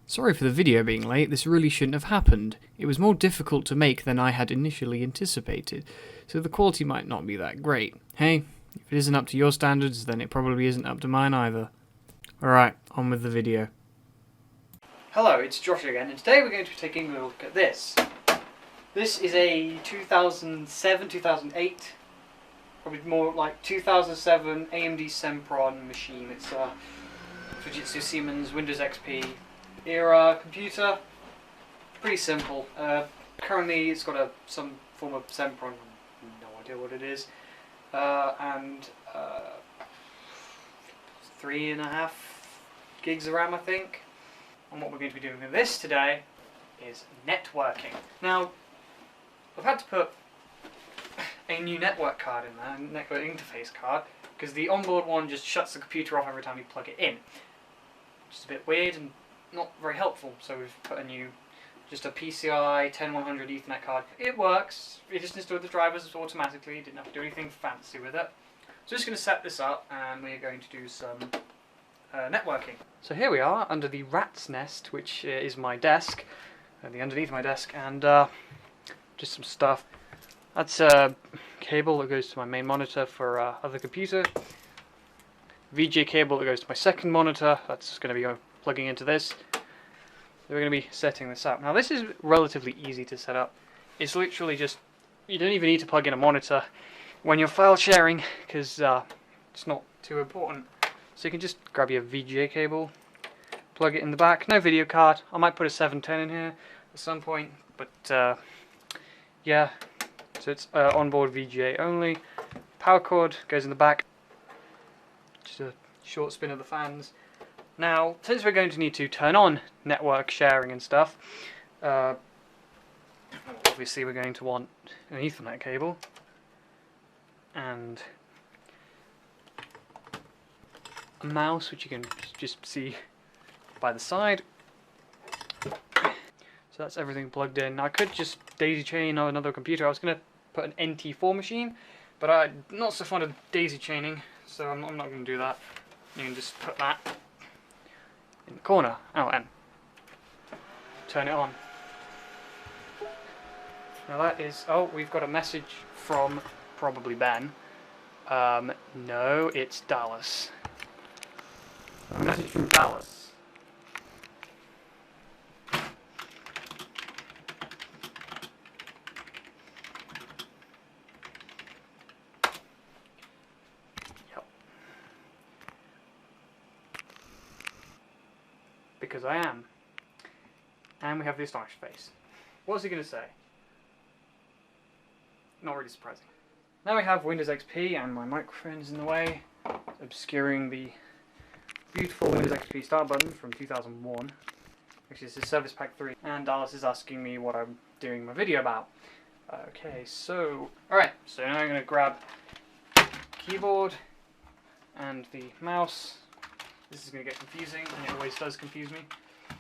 Sorry for the video being late, this really shouldn't have happened. It was more difficult to make than I had initially anticipated, so the quality might not be that great. Hey, if it isn't up to your standards, then it probably isn't up to mine either. Alright, on with the video. Hello, it's Josh again, and today we're going to be taking a look at this. This is a 2007-2008, probably more like 2007 AMD Sempron machine. It's a Fujitsu Siemens Windows XP era computer. Pretty simple. Currently it's got some form of Sempron, no idea what it is, and 3.5 gigs of RAM, I think. And what we're going to be doing with this today is networking. Now, I've had to put a new network card in there, a network interface card, because the onboard one just shuts the computer off every time you plug it in. Which is a bit weird and not very helpful, so we've put a new, just a PCI 10100 Ethernet card. It works, it just installed the drivers automatically, didn't have to do anything fancy with it. So just going to set this up and we're going to do some networking. So here we are under the rat's nest, which is my desk, underneath my desk, and just some stuff. That's a cable that goes to my main monitor for other computer. VGA cable that goes to my second monitor. That's going to be plugging into this. So we're going to be setting this up. Now this is relatively easy to set up. It's literally just, you don't even need to plug in a monitor when you're file sharing, because it's not too important. So you can just grab your VGA cable, plug it in the back. No video card. I might put a 710 in here at some point, but yeah. So it's onboard VGA only. Power cord goes in the back. Just a short spin of the fans. Now, since we're going to need to turn on network sharing and stuff, obviously we're going to want an Ethernet cable and a mouse, which you can just see by the side. So that's everything plugged in. Now, I could just daisy chain on another computer. I was going to put an NT4 machine, but I'm not so fond of daisy chaining, so I'm not going to do that. You can just put that in the corner. Oh, and turn it on. Now that is, oh, we've got a message from probably Ben. No, it's Dallas. A message from Dallas. Yep. Because I am. And we have the astonished face. What's he going to say? Not really surprising. Now we have Windows XP and my microphone is in the way, obscuring the beautiful Windows XP start button from 2001, which is the Service Pack 3. And Dallas is asking me what I'm doing my video about. Okay, so, alright, so now I'm going to grab the keyboard and the mouse. This is going to get confusing, and it always does confuse me.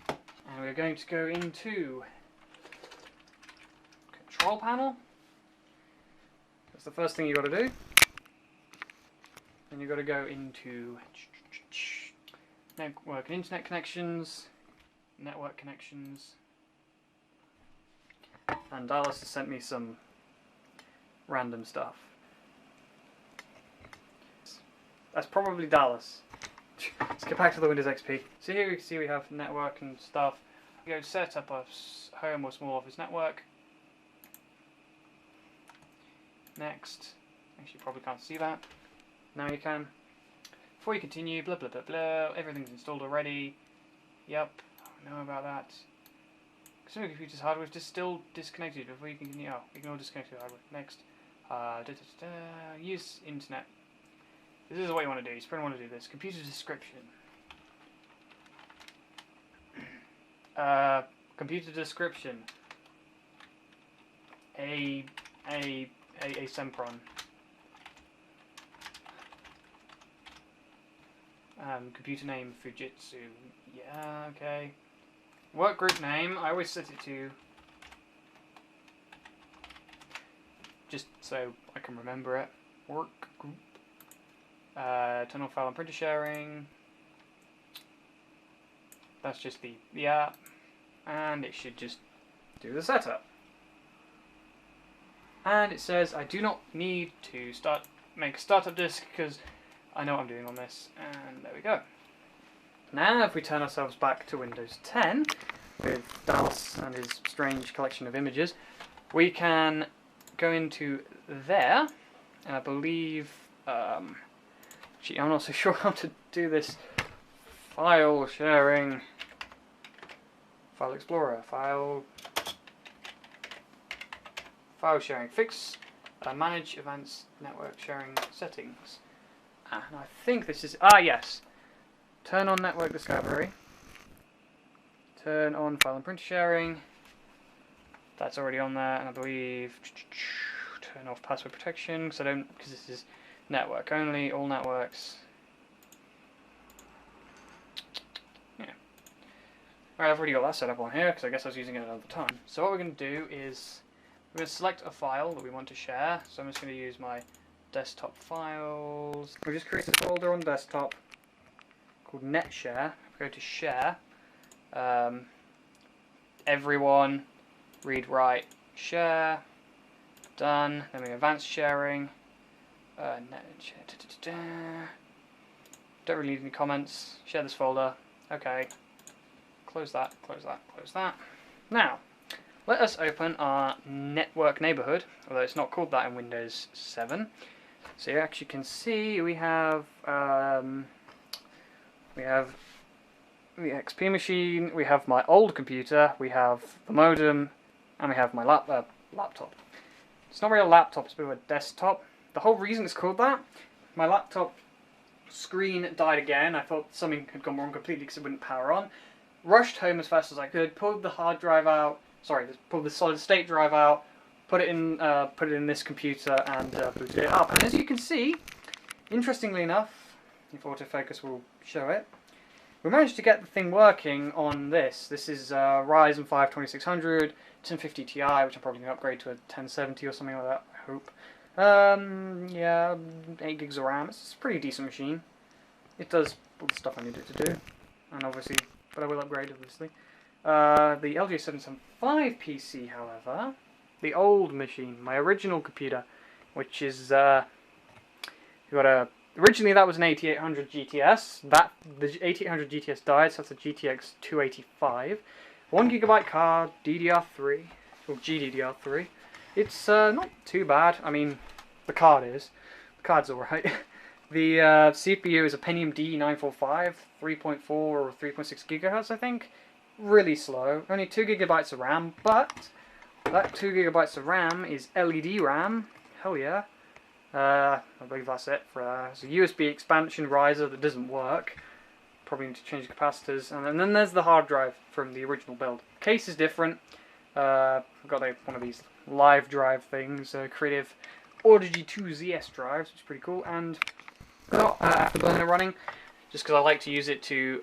And we're going to go into control panel. That's the first thing you've got to do. Then you've got to go into network and internet connections, network connections. And Dallas has sent me some random stuff. That's probably Dallas. Let's get back to the Windows XP. So here you can see we have network and stuff. We go set up a home or small office network. Next. Actually, you probably can't see that. Now you can. Before you continue, blah blah blah blah. Everything's installed already. Yep, I know about that. Consumer computer's hardware is still disconnected before you can continue. Oh, ignore disconnected hardware. Next. Use internet. This is what you want to do. You probably want to do this. Computer description. Computer description. A Sempron. Computer name Fujitsu. Yeah, okay. Work group name. I always set it to, just so I can remember it. Work group. Turn on file and printer sharing. That's just the app, and it should just do the setup. And it says I do not need to make a startup disk because I know what I'm doing on this, and there we go. Now if we turn ourselves back to Windows 10 with Dallas and his strange collection of images, we can go into there, and I believe, gee, I'm not so sure how to do this. File sharing, File Explorer, file sharing, fix, manage advanced network sharing settings. And I think this is, yes. Turn on network discovery. Turn on file and printer sharing. That's already on there, and I believe turn off password protection because this is network only, all networks. Yeah. Alright, I've already got that set up on here because I guess I was using it another time. So what we're going to do is we're going to select a file that we want to share. So I'm just going to use my desktop files. We'll just create a folder on desktop called netshare. Go to share. Everyone, read, write, share. Done. Then we advanced sharing. Don't really need any comments. Share this folder. Okay. Close that, close that, close that. Now, let us open our network neighborhood, although it's not called that in Windows 7. So you actually can see we have the XP machine, we have my old computer, we have the modem, and we have my laptop. It's not really a laptop, it's a bit of a desktop. The whole reason it's called that, my laptop screen died again. I thought something had gone wrong completely because it wouldn't power on. Rushed home as fast as I could, pulled the hard drive out, pulled the solid state drive out, put it in this computer and booted it up. And as you can see, interestingly enough, if autofocus will show it, we managed to get the thing working on this. This is Ryzen 5 2600, 1050 Ti, which I'm probably going to upgrade to a 1070 or something like that, I hope. Yeah, 8 gigs of RAM. It's a pretty decent machine. It does all the stuff I need it to do, and obviously, but I will upgrade obviously. The LJ775 PC, however, the old machine, my original computer, which is originally that was an 8800 GTS. The 8800 GTS died, so that's a GTX 285, 1GB card, DDR3 or GDDR3. It's not too bad. I mean, the card's alright. The CPU is a Pentium D945, 3.4 or 3.6 GHz, I think. Really slow. Only 2 GB of RAM, but that 2 GB of RAM is LED RAM. Hell yeah. I believe that's it. It's a USB expansion riser that doesn't work. Probably need to change the capacitors. And then there's the hard drive from the original build. Case is different. I've got one of these live drive things, Creative Audigy 2 ZS drives, which is pretty cool. And got Afterburner running, just because I like to use it to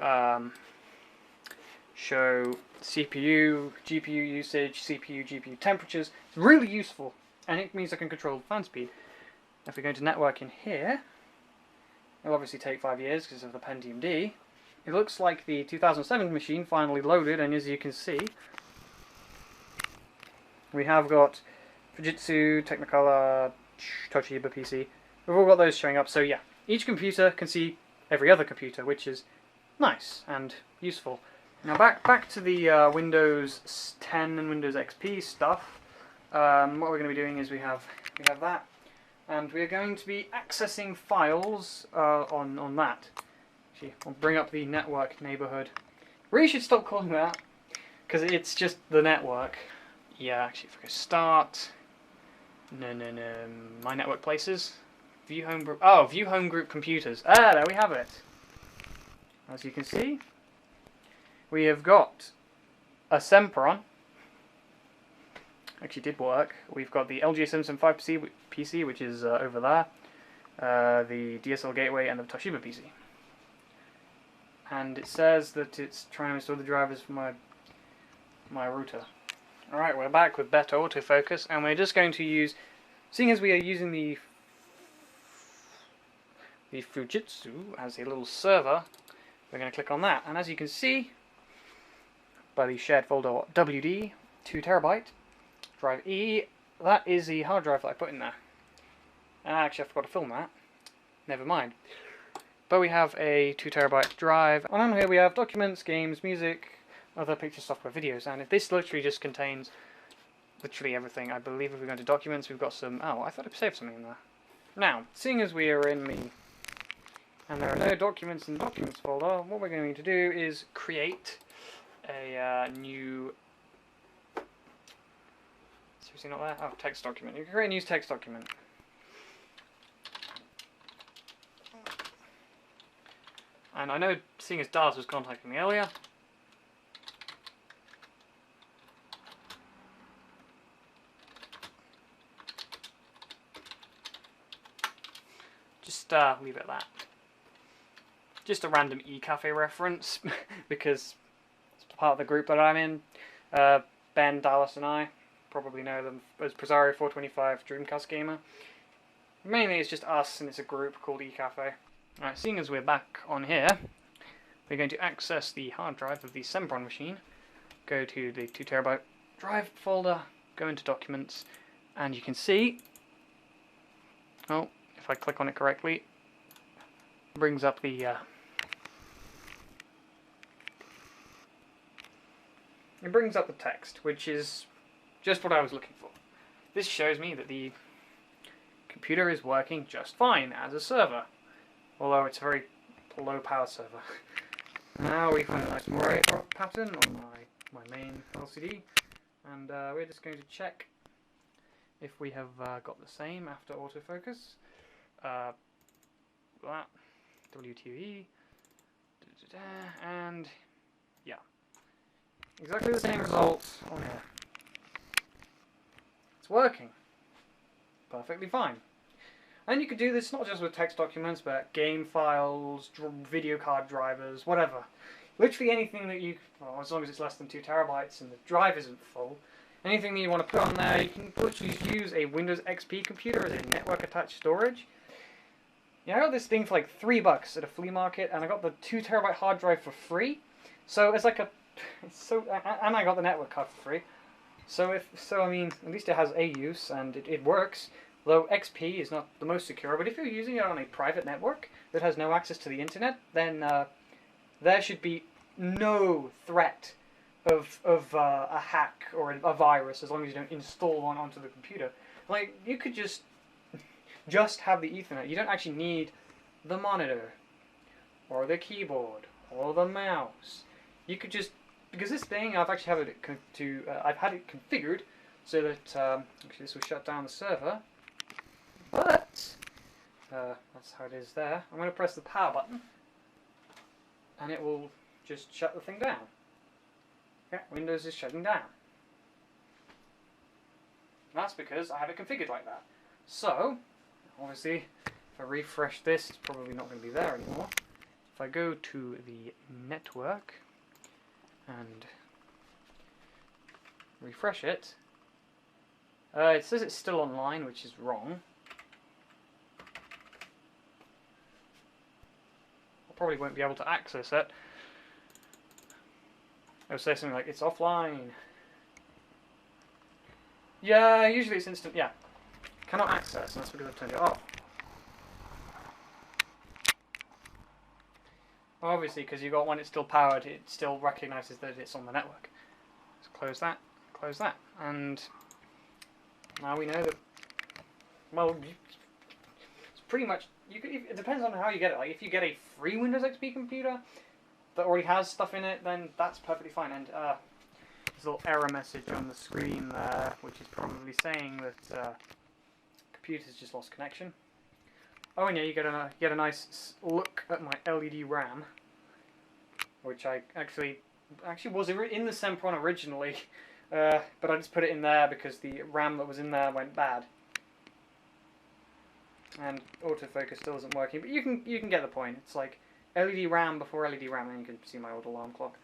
show CPU, GPU usage, CPU, GPU temperatures. It's really useful, and it means I can control the fan speed. If we go into network in here, it'll obviously take 5 years because of the Pentium D. It looks like the 2007 machine finally loaded, and as you can see, we have got Fujitsu, Technicolor, Toshiba PC. We've all got those showing up, so yeah, each computer can see every other computer, which is nice and useful. Now back to the Windows 10 and Windows XP stuff. What we're going to be doing is we have that, and we're going to be accessing files on that. Actually, I'll bring up the network neighborhood. Really should stop calling that, because it's just the network. Yeah, actually, if I go start, no, my network places, view home group. Oh, view home group computers. There we have it. As you can see, we have got a Sempron. Actually, did work. We've got the LJ775 PC, which is over there. The DSL gateway and the Toshiba PC. And it says that it's trying to install the drivers for my router. Alright, we're back with better autofocus, and we're just going to use, seeing as we are using the Fujitsu as a little server, we're going to click on that, and as you can see, by the shared folder WD 2TB drive E. That is the hard drive that I put in there. And actually I forgot to film that. Never mind. But we have a 2TB drive. And on here we have documents, games, music, other picture, software, videos. And this literally just contains literally everything. I believe if we go to documents, we've got some... Oh, I thought I saved something in there. Now, seeing as we are in the... and there are no documents in the documents folder, what we're going to do is create a new... Seriously not there? Oh, text document. You can create a new text document. And I know, seeing as Dars was contacting me earlier, just leave it at that. Just a random eCafe reference, because it's part of the group that I'm in. Ben, Dallas and I probably know them as Presario425 Dreamcast Gamer. Mainly it's just us, and it's a group called eCafe. Alright, seeing as we're back on here, we're going to access the hard drive of the Sempron machine, go to the 2TB drive folder, go into documents, and you can see, oh, if I click on it correctly, it brings up the text, which is just what I was looking for. This shows me that the computer is working just fine as a server, although it's a very low power server. Now we find a nice moire pattern on my main LCD, and we're just going to check if we have got the same after autofocus. That WTE, and yeah, exactly the same results on here. It's working perfectly fine. And you could do this not just with text documents, but game files, video card drivers, whatever. Literally anything that you, well, as long as it's less than 2 TB and the drive isn't full, anything that you want to put on there, you can literally use a Windows XP computer as a network attached storage. Yeah, I got this thing for like $3 at a flea market, and I got the 2 TB hard drive for free. So it's like a, and I got the network card for free. So I mean, at least it has a use and it works. Though XP is not the most secure, but if you're using it on a private network that has no access to the internet, then there should be no threat of a hack or a virus, as long as you don't install one onto the computer. Like, you could just have the Ethernet. You don't actually need the monitor or the keyboard or the mouse. You could just, because this thing, I've actually I've had it configured so that actually this will shut down the server. But that's how it is there. I'm going to press the power button, and it will just shut the thing down. Okay, Windows is shutting down. And that's because I have it configured like that. So, obviously, if I refresh this, it's probably not going to be there anymore. If I go to the network and refresh it, it says it's still online, which is wrong. Probably won't be able to access it. It'll say something like, it's offline. Yeah, usually it's instant, yeah. Cannot access, and that's because I've turned it off. Obviously, because you've got when it's still powered, it still recognises that it's on the network. Let's close that, and now we know that, well, it's pretty much, it depends on how you get it. Like, if you get a free Windows XP computer that already has stuff in it, then that's perfectly fine. And there's a little error message on the screen there, which is probably saying that computer's just lost connection. Oh, and yeah, you get a nice look at my LED RAM, which I actually was in the Sempron originally, but I just put it in there because the RAM that was in there went bad. And autofocus still isn't working, but you can get the point. It's like LED RAM before LED RAM, and you can see my old alarm clock.